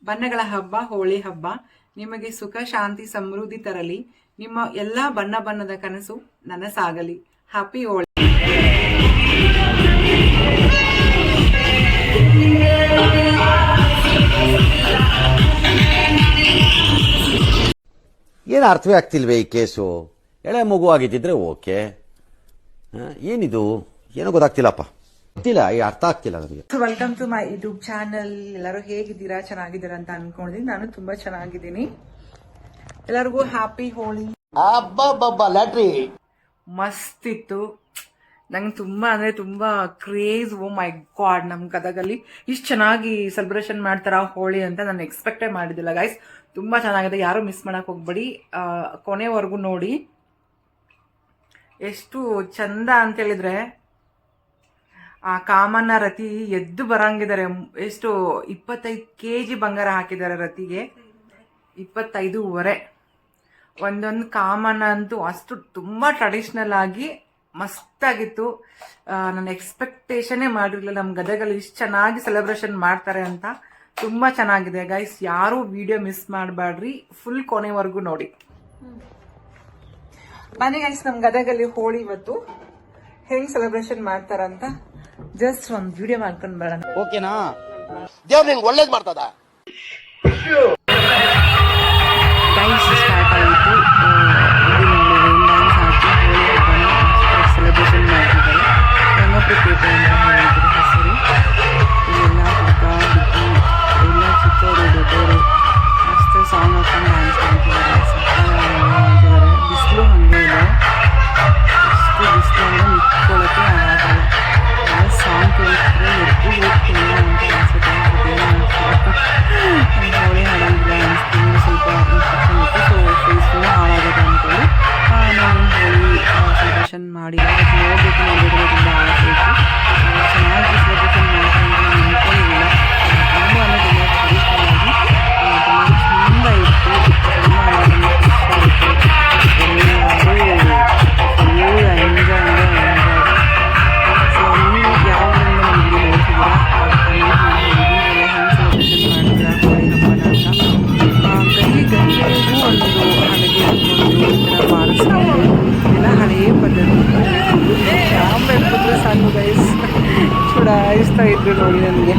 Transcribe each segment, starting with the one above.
ಬಣ್ಣಗಳ ಹಬ್ಬ ಹೋಳಿ ಹಬ್ಬ ನಿಮಗೆ ಸುಖ ಶಾಂತಿ ಸಮೃದ್ಧಿ ತರಲಿ. ನಿಮ್ಮ ಎಲ್ಲಾ ಬಣ್ಣ ಬಣ್ಣದ ಕನಸು ನನಸಾಗಲಿ. ಹ್ಯಾಪಿ ಹೋಳಿ. ಏನು ಅರ್ಥವೇ ಆಗ್ತಿಲ್ವೇ ಈ ಕೇಸು? ಎಳೆ ಮಗು ಆಗಿದ್ದಿದ್ರೆ ಓಕೆ, ಏನಿದು ಏನೋ ಗೊತ್ತಾಗ್ತಿಲ್ಲಪ್ಪ, ಗೊತ್ತಿಲ್ಲ, ಈ ಅರ್ಥ ಆಗ್ತಿಲ್ಲ ನನಗೆ. Welcome to my YouTube channel. ಎಲ್ಲರೂ ಹೇಗಿದ್ದೀರಾ? ಚೆನ್ನಾಗಿದ್ದೀರಾ ಅಂತ ಅನ್ಕೊಂಡಿದ್ದೀನಿ. ನಾನು ತುಂಬಾ ಚೆನ್ನಾಗಿದ್ದೀನಿ. ಎಲ್ಲರಿಗೂ ಹ್ಯಾಪಿ ಹೋಳಿ. ಲ್ಯಾಟ್ರಿ ಮಸ್ತ್ ಇತ್ತು. ನಂಗೆ ತುಂಬಾ ಅಂದ್ರೆ ತುಂಬಾ ಕ್ರೇಜ್. ಓ ಮೈ ಗಾಡ್, ನಮ್ ಗದಗಲ್ಲಿ ಇಷ್ಟು ಚೆನ್ನಾಗಿ ಸೆಲೆಬ್ರೇಷನ್ ಮಾಡ್ತಾರ ಹೋಳಿ ಅಂತ ನಾನು ಎಕ್ಸ್ಪೆಕ್ಟೇ ಮಾಡಿದ್ದಿಲ್ಲ ಗೈಸ್. ತುಂಬಾ ಚೆನ್ನಾಗಿದೆ. ಯಾರು ಮಿಸ್ ಮಾಡಕ್ ಹೋಗ್ಬೇಡಿ, ಕೊನೆವರೆಗೂ ನೋಡಿ. ಎಷ್ಟು ಚಂದ ಅಂತ ಹೇಳಿದ್ರೆ ಆ ಕಾಮಣ್ಣ ರತಿ ಎದ್ದು ಬರಂಗಿದ್ದಾರೆ. ಎಷ್ಟು 25 kg ಬಂಗಾರ ಹಾಕಿದ್ದಾರೆ ರತಿಗೆ, 25.5. ಒಂದೊಂದು ಕಾಮಣ್ಣ ಅಂತೂ ಅಷ್ಟು ತುಂಬಾ ಟ್ರೆಡಿಷನಲ್ ಆಗಿ ಮಸ್ತಾಗಿತ್ತು. ನಾನು ಎಕ್ಸ್ಪೆಕ್ಟೇಷನೇ ಮಾಡಿರ್ಲಿಲ್ಲ ನಮ್ಮ ಗದಗಲ್ಲಿ ಇಷ್ಟು ಚೆನ್ನಾಗಿ ಸೆಲೆಬ್ರೇಷನ್ ಮಾಡ್ತಾರೆ ಅಂತ. ತುಂಬಾ ಚೆನ್ನಾಗಿದೆ ಗೈಸ್. ಯಾರು ವಿಡಿಯೋ ಮಿಸ್ ಮಾಡಬೇಡ್ರಿ, ಫುಲ್ ಕೊನೆವರೆಗೂ ನೋಡಿ. ಬನ್ನಿ ಗೈಸ್, ನಮ್ ಗದಗಲ್ಲಿ ಹೋಳಿ ಇವತ್ತು ಹೆಂಗ್ ಸೆಲೆಬ್ರೇಷನ್ ಮಾಡ್ತಾರಂತ ಜಸ್ಟ್ ಒಂದು ವಿಡಿಯೋ ಮಾಡ್ಕೊಂಡ್ ಬರೋಣ. ಓಕೆನಾ? ದೇವ್ರು ನಿಂಗೆ ಒಳ್ಳೇದು ಮಾಡ್ತದ. ಡಾನ್ಸ್ ಸ್ಟಾರ್ಟ್ ಆಯಿತು. ಸೆಲೆಬ್ರೇಷನ್ ಮಾಡ್ತಿದ್ದಾರೆ. ರಂಗಪ್ರಪೇಟೆ ಅಂತ ಹೇಳಿದ್ರು ಹೆಸರು. ಎಲ್ಲ ಹುಡುಗ ಹುಡುಗಿ ಎಲ್ಲ ಚಿಕ್ಕವರು ದೊಡ್ಡವರು ಮಸ್ತ್ ಸಾಂಗ್ ಹಾಕೊಂಡು ಡ್ಯಾನ್ಸ್ ಮಾಡ್ತಿದ್ದಾರೆ. ಮಾಡ್ತಿದ್ದಾರೆ. ಬಿಸಿಲು ಹಂಗೆ ಇದೆ. ಎಷ್ಟು ಬಿಸಿಲು ಅಂದರೆ ನಿಂತ್ಕೊಳ್ಳೋಕ್ಕೆ ಆಗಲ್ಲ. ಸಾಂಗ್ ಕೇಳಿದ್ರೆ ಎದ್ದು ಹೋಗ್ತೀನಿ ಅಂತ ಅನ್ಸುತ್ತೆ. ಹೋಳಿ ಹಾಡಂಗಿಲ್ಲ ಅನಿಸ್ತೀನಿ. ಸ್ವಲ್ಪ ಇನ್ಫೆಕ್ಷನ್ ಇತ್ತು, ಸೊ ಫೇಸು ಹಾಳಾಗುತ್ತೆ ಅಂದ್ಕೊಂಡು ನಾನು ಹೋಳಿ ಸೆಲೆಬ್ರೇಷನ್ ಮಾಡಿಲ್ಲ. ನೋಡಬೇಕು ತುಂಬ ಆಸೆ ಇತ್ತು. ಚೆನ್ನಾಗಿ ಸೆಲೆಬ್ರೇಷನ್ ಮಾಡ್ಕೊಂಡು ನಿಂತ್ಕೊಂಡಿಲ್ಲ. ತುಂಬ ಅಂದರೆ ತುಂಬ ಟ್ರೆಡಿಷ್ನಲ್ ಆಗಿ ತುಂಬ ಚಂದ ಇತ್ತು. ತುಂಬ ನೋಡಿ ನನಗೆ.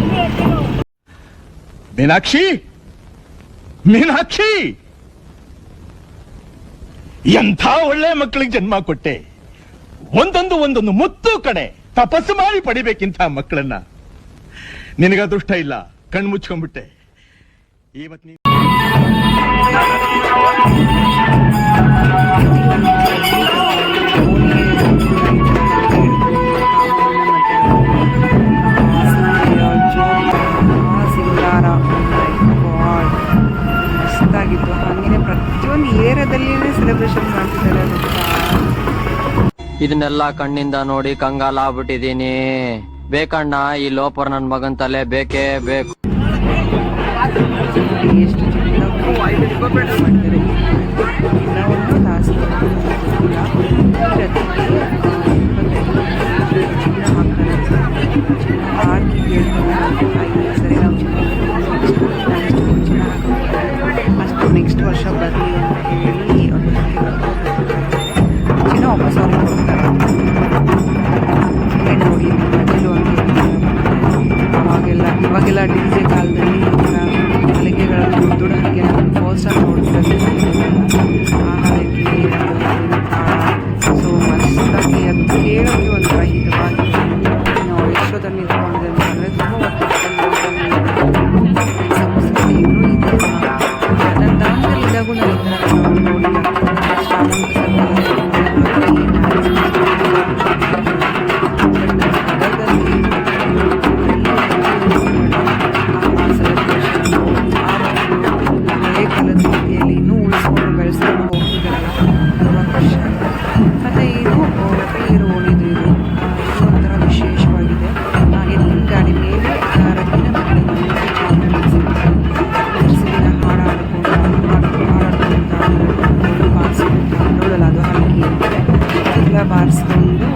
ಮೀನಾಕ್ಷಿ, ಮೀನಾಕ್ಷಿ, ಎಂಥ ಒಳ್ಳೆ ಮಕ್ಕಳಿಗೆ ಜನ್ಮ ಕೊಟ್ಟೆ. ಒಂದೊಂದು ಮುತ್ತು ಕಡೆ ತಪಸ್ಸು ಮಾಡಿ ಪಡಿಬೇಕಿಂತ ಮಕ್ಕಳನ್ನ. ನಿನಗ ಅದೃಷ್ಟ ಇಲ್ಲ, ಕಣ್ಣು ಮುಚ್ಕೊಂಡ್ಬಿಟ್ಟೆ. ಇವತ್ತು ಮಸ್ತಾಗಿತ್ತು. ಹಾಗೇನೆ ಪ್ರತಿಯೊಂದು ಏರಿಯಾದಲ್ಲಿ ಸೆಲೆಬ್ರೇಷನ್ ಮಾಡ್ತಿದ್ದಾರೆ. ಇದನ್ನೆಲ್ಲ ಕಣ್ಣಿಂದ ನೋಡಿ ಕಂಗಾಲ ಆಗ್ಬಿಟ್ಟಿದೀನಿ. ಬೇಕಣ್ಣ, ಈ ಲೋಪರ್ ನನ್ ಮಗನ್ ತಲೆ ಬೇಕೇ ಬೇಕು. ಎಷ್ಟು ಅಷ್ಟು ನೆಕ್ಸ್ಟ್ ವರ್ಷ ಬರಲಿ ಅಂತ ಹೇಳಿ ಒಂದು ಚಿನ್ನ ವಾಪಸ್ ಅವ್ರು ಕೊಡ್ತಾರೆ. ನೋಡಿ ಮಧ್ಯಲು ಅಂತ ಇವಾಗೆಲ್ಲ DJ ಕಾಲದಲ್ಲಿ ಹಲಿಗೆಗಳಲ್ಲಿ ದೊಡ್ಡ ಹಲಿಗೆ ನಾನು ಫಸ್ಟ್ ಆಗಿ ನೋಡ್ತಿರೋದು. ಆ ಹಲಿಗೆ ಸೊ ಮಸ್ತಾಗಿ ಅದು ಕೇಳೋಕ್ಕೆ ಒಂಥರ ಹಿತವಾಗಿ ನಾವು ಯಶೋದಲ್ಲಿ ಇಟ್ಕೊಂಡಿದೆ ಅಂತಂದರೆ ತುಂಬ ಸಂಸ್ಕೃತಿ ಇನ್ನೂ ಇದೆ. ನನ್ನ ದಾಂಡಲ್ಲಿ ಇದ್ದಾಗೂ ನಾನು ಈ ಥರ ನೋಡಿಲ್ಲ. ಹಳೆಯ ಕಾಲದ ರೀತಿಯಲ್ಲಿ ಇನ್ನೂ ಉಳಿಸ್ಕೊಂಡು ಬೆಳೆಸ್ಕೊಂಡು ಹೋಗ್ತಿದ್ದಾರಲ್ಲ, ತುಂಬ ಖುಷಿ. ಮತ್ತು ಇದು ಬೇರು ಹೋಳಿದು ಇದು ಒಂಥರ ವಿಶೇಷವಾಗಿದೆ. ಎತ್ತಿನ ಗಾಡಿ ಮೇಲೆ ರತಿನ ಹಾಡಾಡ್ಕೊಂಡು ಬಾರಿಸ್ಕೊಂಡು ಅದು ಹಲಗಿ ಅಂತಾರೆ ಎಲ್ಲ ಬಾರಿಸ್ಕೊಂಡು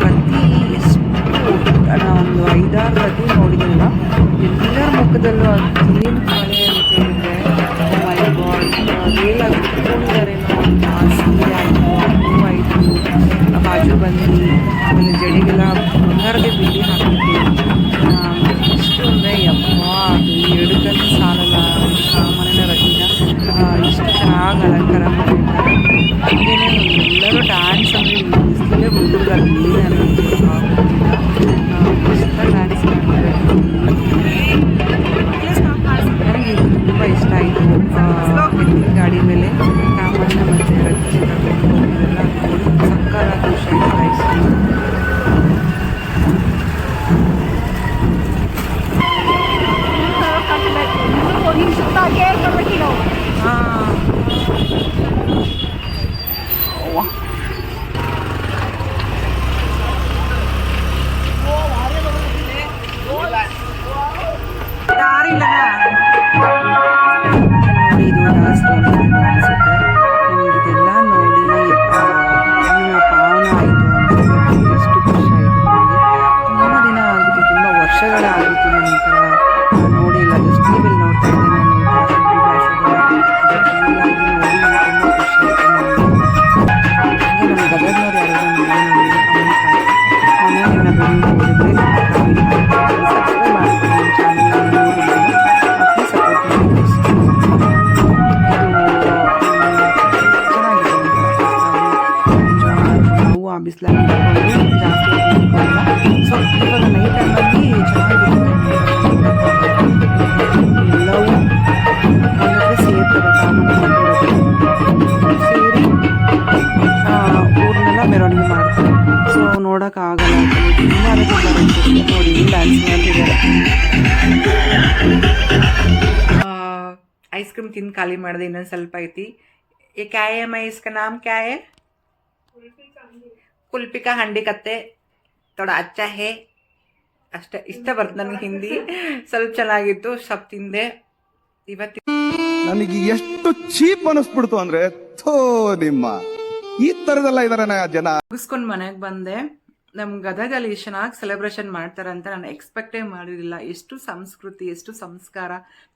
ರತಿ ಎಷ್ಟು ಒಂದು 5-6 ರತಿ ನೋಡಿದ್ರಲ್ಲ, ಎಲ್ಲರ ಪಕ್ಕದಲ್ಲೂ ಏನು ಮಳೆ ಅಂತ ಹೇಳಿದ್ರೆ ಮೈ ಗಾಡ್ ರೇಲಾಗಿ ಕುತ್ಕೊಂಡಿದ್ದಾರೇನೋ ಸೀರೆ ಆಯಿತು ಹೂ ಆಯಿತು ಬಾಜು ಬಂದು ಆಮೇಲೆ ಜಡೆಗೆಲ್ಲ ಬಂಗಾರದ ಬಿಳಿ ಹಾಕಿದ್ದು ಇಷ್ಟು ಅಂದರೆ ಯಪ್ಪ ಅದು ಎಡಗಲ್ಲಿ ಸಾಲಲ್ಲ ಸಾಮಾನ್ಯ ರತಿನ ಇಷ್ಟು ಚೆನ್ನಾಗಿ ಅಲಂಕಾರ ಮಾಡಿರ್ತಾರೆ. ಹಾಗೆಯೇ ಎಲ್ಲರೂ ಡ್ಯಾನ್ಸ್ ಅಂದರೆ ಬಿಸಿಲೇ ಹುಡುಗರು ನೀರು ಮಸ್ತಾಗಿ ಡ್ಯಾನ್ಸ್ ಮಾಡ್ತಾರೆ. ನನಗೆ ಇದು ತುಂಬ ಇಷ್ಟ ಆಯಿತು. ಎತ್ತಿನ ಗಾಡಿ ಮೇಲೆ ಕಾಮಣ್ಣ ಮತ್ತು ರತಿ ಚಿತ್ರಗಳು ಇದೆಲ್ಲ ನೋಡಿ ಸಕ್ಕತ್ತಾಗಿ ಖುಷಿ ಆಯಿತು. ದಾರಿ ಇಲ್ಲ ನೋಡಿ, ಇದು ಲಾಸ್ಟ್ ಅನಿಸುತ್ತೆ. ನನಗೆ ಇದೆಲ್ಲ ನೋಡಿ ಪಾವನ ಆಯಿತು ಅಂತ ಎಷ್ಟು ಖುಷಿ ಆಯಿತು. ನನಗೆ ತುಂಬ ದಿನ ಆಗಿತ್ತು, ತುಂಬ ವರ್ಷಗಳಾಗಿತ್ತು ನಾನು ಈ ಥರ ನೋಡಿಲ್ಲ. ಜಸ್ಟ್ ಟಿವಿಯಲ್ಲಿ ನೋಡ್ತಾ ಇದ್ದೆ ನಾನು ಈ ಥರ ಸುದ್ದಿ ಭಾಷೆಗಳು ನೋಡಿ ತುಂಬ ಖುಷಿ ಆಯಿತು ನನಗೆ. ಹಾಗೆ ನಮ್ಮ ಗದಗ್ನವ್ರು ಯಾರಾದರೂ ನೋಡಿ ಕಮೆಂಟ್ ಮಾಡಿ ಮನೆಯನ್ನ ಬಂದು ನೋಡಿದ್ರೆ ಕಮೆಂಟ್ ಮಾಡಿ ಸಬ್ಸ್ಕ್ರೈಬ್ ಮಾಡ್ತೀನಿ ನನ್ನ ಚಾನಲ್ ನೋಡಿದ್ದೀನಿ ಪ್ಲೀಸ್ ಸಪೋರ್ಟ್ ಮಾಡಿ. ನಾವು ಆ ಬಿಸಿಲಲ್ಲಿ ನಿಂತ್ಕೊಂಡು ಜಾಸ್ತಿ ನಿಂತ್ಕೊಳ್ಳಲ್ಲ. ಸೊ ಇವಾಗ ನೈಟ್ ಟೈಮಲ್ಲಿ ಚೆನ್ನಾಗಿರುತ್ತೆ. ಎಲ್ಲವೂ ಒಂದಕ್ಕೆ ಸೇರ್ತದೆ, ಕಾಮಣ್ಣ ಸೇರಿ ಊರನ್ನೆಲ್ಲ ಮೆರವಣಿಗೆ ಮಾಡ್ತಾರೆ. ಸೊ ನೋಡೋಕ್ಕಾಗಲ್ಲ ತುಂಬ ನೋಡಿ ಡ್ಯಾನ್ಸ್ ಮಾಡ್ತಿದ್ದಾರೆ. ಐಸ್ ಕ್ರೀಮ್ ತಿಂದು ಖಾಲಿ ಮಾಡಿದೆ, ಇನ್ನೊಂದು ಸ್ವಲ್ಪ ಐತಿ. ये क्या है मैं इसका नाम क्या है? ಕುಲ್ಫಿ ಕಾ ಹಂಡಿ ಕತ್ತೆ ಥೋड़ा ಅಚ್ಚಾ ಹೇ ಅಷ್ಟೇ. ಇಷ್ಟ ಬರ್ತದೆ ನನಗೆ ಹಿಂದಿ, ಸ್ವಲ್ಪ ಚೆನ್ನಾಗಿತ್ತು, ಸ್ವಲ್ಪ ತಿಂದೆ. ಇವತ್ತು ನನಗೆ ಎಷ್ಟು ಚೀಪ್ ಅನಿಸ್ಬಿಡ್ತು ಅಂದ್ರೆ ಥೋ ನಿಮ್ಮ ಈ ತರದೆಲ್ಲ ಇದಾರೆ ಜನ. ಮುಗಿಸ್ಕೊಂಡು ಮನೆಗೆ ಬಂದೆ. ನಮ್ಮ ಗದಗಲ್ಲಿ ಚೆನ್ನಾಗಿ ಸೆಲೆಬ್ರೇಷನ್ ಮಾಡ್ತಾರೆ ಅಂತ ನಾನು ಎಕ್ಸ್ಪೆಕ್ಟೇ ಮಾಡಿರಲಿಲ್ಲ. ಎಷ್ಟು ಸಂಸ್ಕೃತಿ, ಎಷ್ಟು ಸಂಸ್ಕಾರ,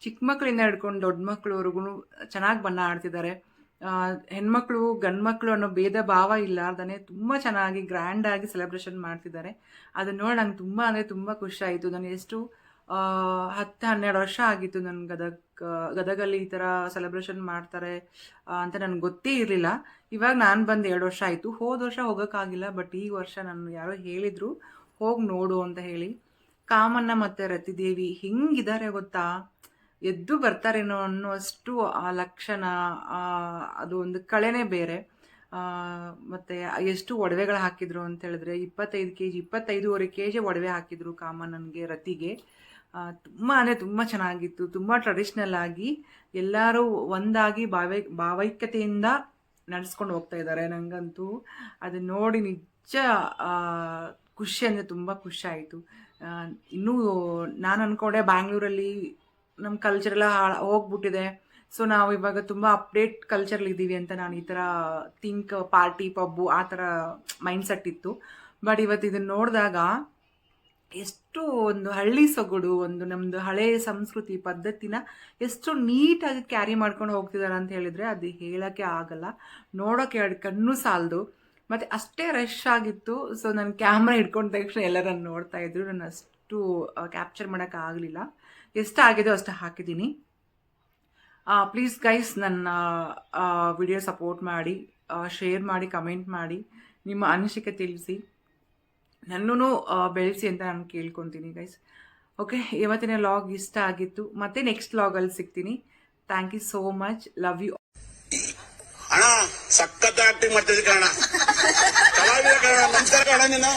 ಚಿಕ್ಕ ಮಕ್ಕಳಿಂದ ಹಿಡ್ಕೊಂಡು ದೊಡ್ಡ ಮಕ್ಕಳವರೆಗೂ ಚೆನ್ನಾಗಿ ಬಣ್ಣ ಆಡ್ತಿದ್ದಾರೆ. ಹೆಣ್ಮಕ್ಳು ಗಂಡು ಮಕ್ಕಳು ಅನ್ನೋ ಭೇದ ಭಾವ ಇಲ್ಲಾರ್ದೇ ತುಂಬ ಚೆನ್ನಾಗಿ ಗ್ರ್ಯಾಂಡಾಗಿ ಸೆಲೆಬ್ರೇಷನ್ ಮಾಡ್ತಿದ್ದಾರೆ. ಅದನ್ನ ನೋಡಿ ನಂಗೆ ತುಂಬ ಅಂದರೆ ತುಂಬ ಖುಷಿ ಆಯಿತು. ನಾನು ಎಷ್ಟು 10-12 ವರ್ಷ ಆಗಿತ್ತು ನನ್ನ ಗದಗಲ್ಲಿ ಈ ಥರ ಸೆಲೆಬ್ರೇಷನ್ ಮಾಡ್ತಾರೆ ಅಂತ ನನಗೆ ಗೊತ್ತೇ ಇರಲಿಲ್ಲ. ಇವಾಗ ನಾನು ಬಂದು 2 ವರ್ಷ ಆಯಿತು. ಹೋದ ವರ್ಷ ಹೋಗೋಕ್ಕಾಗಿಲ್ಲ, ಬಟ್ ಈ ವರ್ಷ ನಾನು ಯಾರೋ ಹೇಳಿದರು ಹೋಗಿ ನೋಡು ಅಂತ ಹೇಳಿ. ಕಾಮಣ್ಣ ಮತ್ತು ರತಿದೇವಿ ಹಿಂಗಿದ್ದಾರೆ ಗೊತ್ತಾ, ಎದ್ದು ಬರ್ತಾರೇನೋ ಅನ್ನುವಷ್ಟು ಆ ಲಕ್ಷಣ, ಅದು ಒಂದು ಕಳೆನೇ ಬೇರೆ. ಮತ್ತು ಎಷ್ಟು ಒಡವೆಗಳು ಹಾಕಿದ್ರು ಅಂತ ಹೇಳಿದ್ರೆ 25 kg 25.5 kg ಒಡವೆ ಹಾಕಿದ್ರು ಕಾಮಣ್ಣನಿಗೆ, ರತಿಗೆ. ತುಂಬ ಅಂದರೆ ತುಂಬ ಚೆನ್ನಾಗಿತ್ತು. ತುಂಬ ಟ್ರೆಡಿಷ್ನಲ್ ಆಗಿ ಎಲ್ಲರೂ ಒಂದಾಗಿ ಭಾವೈಕ್ಯತೆಯಿಂದ ನಡೆಸ್ಕೊಂಡು ಹೋಗ್ತಾ ಇದ್ದಾರೆ. ನನಗಂತೂ ಅದನ್ನ ನೋಡಿ ನಿಜ ಖುಷಿ ಅಂದರೆ ತುಂಬ ಖುಷಿ ಆಯಿತು. ಇನ್ನೂ ನಾನು ಅಂದ್ಕೊಂಡೆ ಬ್ಯಾಂಗ್ಳೂರಲ್ಲಿ ನಮ್ಮ ಕಲ್ಚರೆಲ್ಲ ಹೋಗ್ಬಿಟ್ಟಿದೆ, ಸೊ ನಾವು ಇವಾಗ ತುಂಬ ಅಪ್ಡೇಟ್ ಕಲ್ಚರ್ಲಿದ್ದೀವಿ ಅಂತ ನಾನು ಈ ಥರ ಪಾರ್ಟಿ ಪಬ್ಬು ಆ ಥರ ಮೈಂಡ್ಸೆಟ್ ಇತ್ತು. ಬಟ್ ಇವತ್ತು ಇದನ್ನು ನೋಡಿದಾಗ ಎಷ್ಟು ಒಂದು ಹಳ್ಳಿ ಸೊಗಡು, ಒಂದು ನಮ್ಮದು ಹಳೆ ಸಂಸ್ಕೃತಿ ಪದ್ಧತಿನ ಎಷ್ಟು ನೀಟಾಗಿ ಕ್ಯಾರಿ ಮಾಡ್ಕೊಂಡು ಹೋಗ್ತಿದ್ದಾರೆ ಅಂತ ಹೇಳಿದರೆ ಅದು ಹೇಳೋಕ್ಕೆ ಆಗಲ್ಲ. ನೋಡೋಕ್ಕೆ 2 ಕಣ್ಣು ಸಾಲದು. ಮತ್ತು ಅಷ್ಟೇ ರಶ್ ಆಗಿತ್ತು. ಸೊ ನಾನು ಕ್ಯಾಮ್ರಾ ಹಿಡ್ಕೊಂಡ ತಕ್ಷಣ ಎಲ್ಲರೂ ನೋಡ್ತಾ ಇದ್ರು. ನಾನು ಅಷ್ಟು ಕ್ಯಾಪ್ಚರ್ ಮಾಡೋಕ್ಕಾಗಲಿಲ್ಲ. ಎಷ್ಟಾಗಿದೋ ಅಷ್ಟು ಹಾಕಿದ್ದೀನಿ. ಪ್ಲೀಸ್ ಗೈಸ್ ನನ್ನ ವಿಡಿಯೋ ಸಪೋರ್ಟ್ ಮಾಡಿ, ಶೇರ್ ಮಾಡಿ, ಕಮೆಂಟ್ ಮಾಡಿ, ನಿಮ್ಮ ಅನಿಸಿಕೆ ತಿಳಿಸಿ, ನನ್ನೂ ಬೆಳೆಸಿ ಅಂತ ನಾನು ಕೇಳ್ಕೊತೀನಿ ಗೈಸ್. ಓಕೆ, ಇವತ್ತಿನ ಲಾಗ್ ಇಷ್ಟ ಆಗಿತ್ತು. ಮತ್ತೆ ನೆಕ್ಸ್ಟ್ ಲಾಗಲ್ಲಿ ಸಿಗ್ತೀನಿ. Thank you so much, love you. ಅಣ್ಣ ಸಖತ್ ಆಕ್ಟಿಂಗ್ ಮಾಡ್ತಿದ್ದೆ ಕಣ, ಕಲಾವಿದ ಕಣ, ನಮಸ್ಕಾರ ಕಣ. ನೀನು